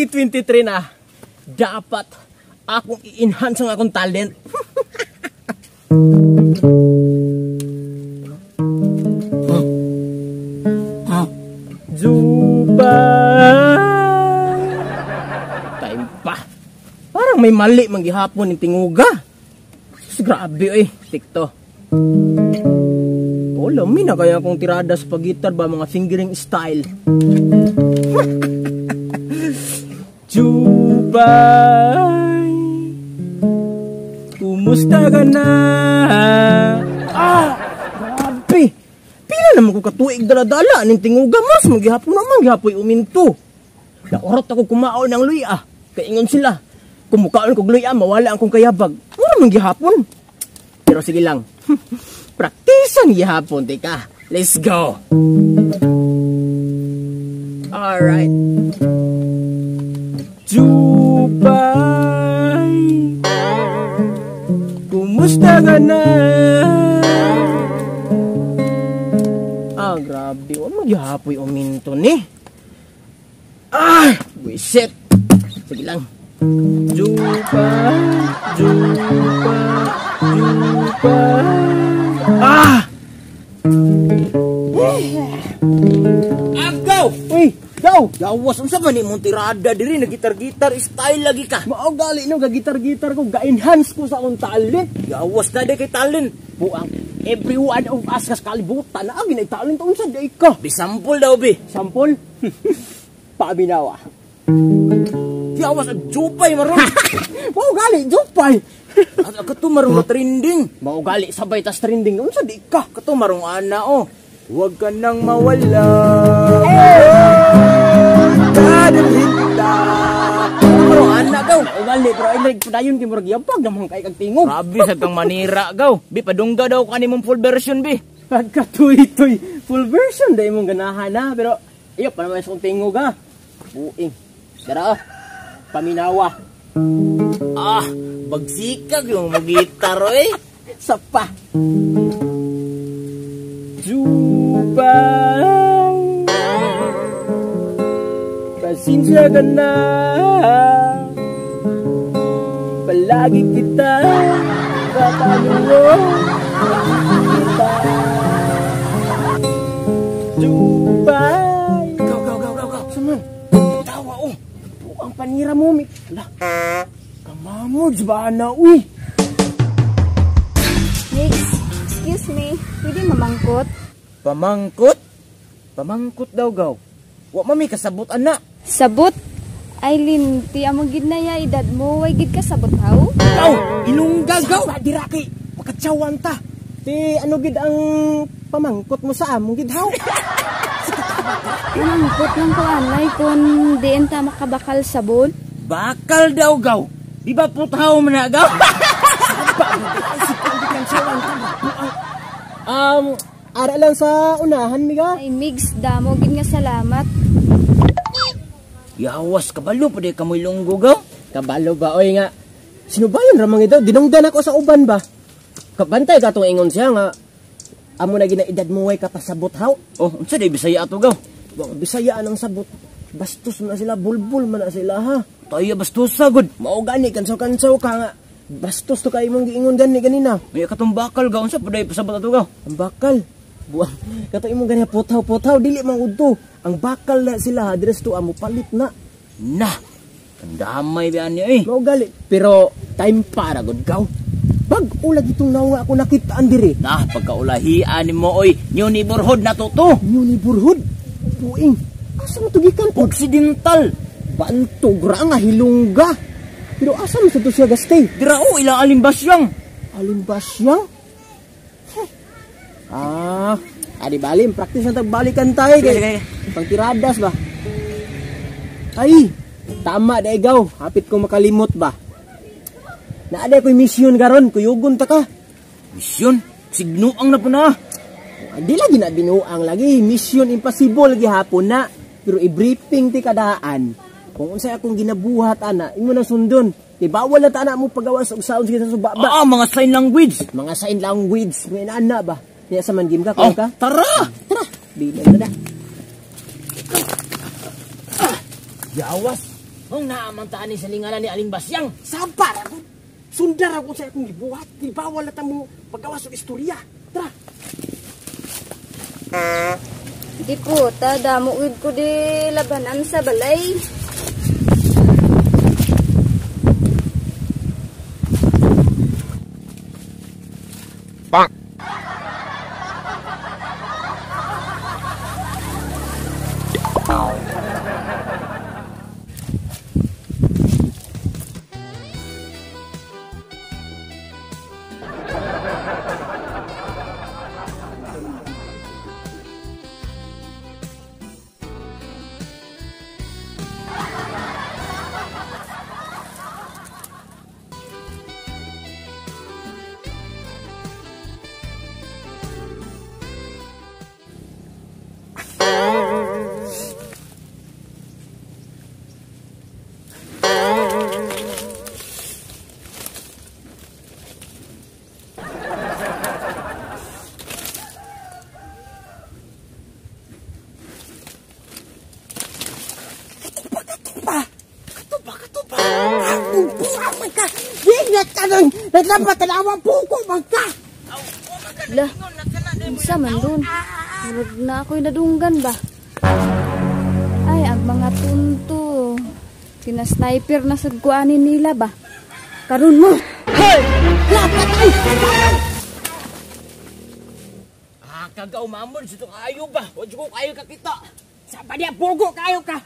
2023 na. Dapat akong i-enhance ang akong talent. Jubay. Time pa. Parang may mali manggihapon ng tinguga. Grabe eh, tikto. Oh, lami na kaya akong tirada sa pag-gitar ba, mga fingering style. Jubay, kumusta ka na? Grabe. Pila naman ko katuig dala-dala ning tinguga, mas maghihapon naman gihapoy uminto. Naorot ako kumaon ng luya. Kaingon sila, kumukaon ko luya, mawala akong kayabag. Wala man gihapon. Pero sige lang. Praktisan gihapon, tika. Let's go. Alright. Jubay, kumusta ka na? Grabe. Wala maghihapoy uminto ni. Wisit. Sige lang. Jubay, Jubay, Jubay. Agaw! Uy! Gaw! Gawas, unsa man imong tirada diri, nagitar-gitar style lagi ka. Mao gali no, gagitar-gitar ko, ga-enhance ko sa akong talent. Gawas na di kay talent. Buang, every one of us kas kalibutan na ginay talent unsa di ka. Bisampol daw bi. Sampol? Pabinawa. Gawas ang jupay maron. Mao gali jupay. Kato marong trending. Mao gali sabay tas trending unsa di ka. Kato marong ana oh. Huwag ka nang mawala. Kadalita. Pero anak gaw. Ugali, pero ay nagpadayon kay murag yabag namang kay kag tingog. Grabe sa kang manira gaw. Bi padungga daw kanimong full version bi. Pagkatuy-tuy. Full version dai mong ganahan na, pero iyo pa naman sa kong tingog ha. Buing. Dara paminawa. Bagsikag yung magitar eh. Sapa. Jubay, pasensya ka na. Palagi kita tatanungin kita. Jubay. Gaw. Saman, tawa oh. Ang panira mo, Mik. Lah, kamamo, jbana, uy. Excuse me, pwede mamangkot? Pamangkot? Pamangkot daw gaw. Wa mami kasabot anak. Sabot? Aileen, ti among gid na ya edad mo, way gid ka sabot haw? Gaw, ilungga gaw. Diraki, makatsawan ta. Ti ano gid ang pamangkot mo sa among gid haw? Mamangkot lang ko anay kung diin ta makabakal sabon. Bakal daw gaw. Di ba puthaw man na gaw? Ara lang sa unahan, miga. Ay, Migs, damo, gid nga salamat. Yawas, kabalo pa di kamoy lunggo, gaw. Kabalo ba, oy nga. Sino ba yun, ramang ito? Dinungdan ako sa uban ba? Kabantay ka itong ingon siya nga. Amo na ginaedad mo, way kapasabot, haw. Oh, unsa di Bisaya ato, gaw. Bisaya anang sabot. Bastos na sila, bulbul man na sila, ha. Tayo bastos sagod. Mao gani, kansaw-kansaw ka nga. Bastos to kayo mong giingon gani ganina. May katong bakal gaw unsa paday pasabot ato gaw. Ang bakal. Buang. Kato imong gani putaw-putaw dili man udto. Ang bakal na sila adres to amo palit na. Nah. Ang damay ba niya eh. Mao gali. Pero time para gud gaw. Bag ulag itong nawa ako nakitaan diri. Nah, pagkaulahian nimo oy, new neighborhood na to to. New neighborhood. Puing. Asa mo tugikan? Occidental. Bantog ra nga hilungga. Pero asa mo sa to siya gastay? Dira o, ilang alimbasyang. Alimbasyang? Adi balim, practice na tagbalikan tayo. Kaya pagtiradas ba? Ay, tama da igaw. Hapit ko makalimot ba? Naada ko'y mission garon, kuyugon ta ka. Mission? Signuang na po na. Di lagi na binuang lagi. Mission impossible lagi hapon na. Pero i-briefing ti kadaan. Kung unsay akong ginabuhat ana, imo na sundon. Di bawal na ta ana mo pagawas og sound sa subaba. Mga sign language. Mga sign language. May ana ba? Niya sa man game ka ka? Tara. Bilang na. Yawas. Kung naamantaan ni sa lingalan ni Aling Basyang. Sabar ako. Sundar ako sa akong gibuhat. Di bawal na mo paggawas og istorya. Tara. Di ko, damuid ko di labanan sa balay. Bang! Naglabat na awa puko magka. Lah, isa man dun. Murag na ako'y nadunggan ba? Ay, ang mga tunto. Kinasniper na sa guanin nila ba? Karun mo! Hoy! Lapat ay! Kagaw mamon, sito kayo ba? Huwag ko kayo kakita. Saan pa niya, pugo kayo ka?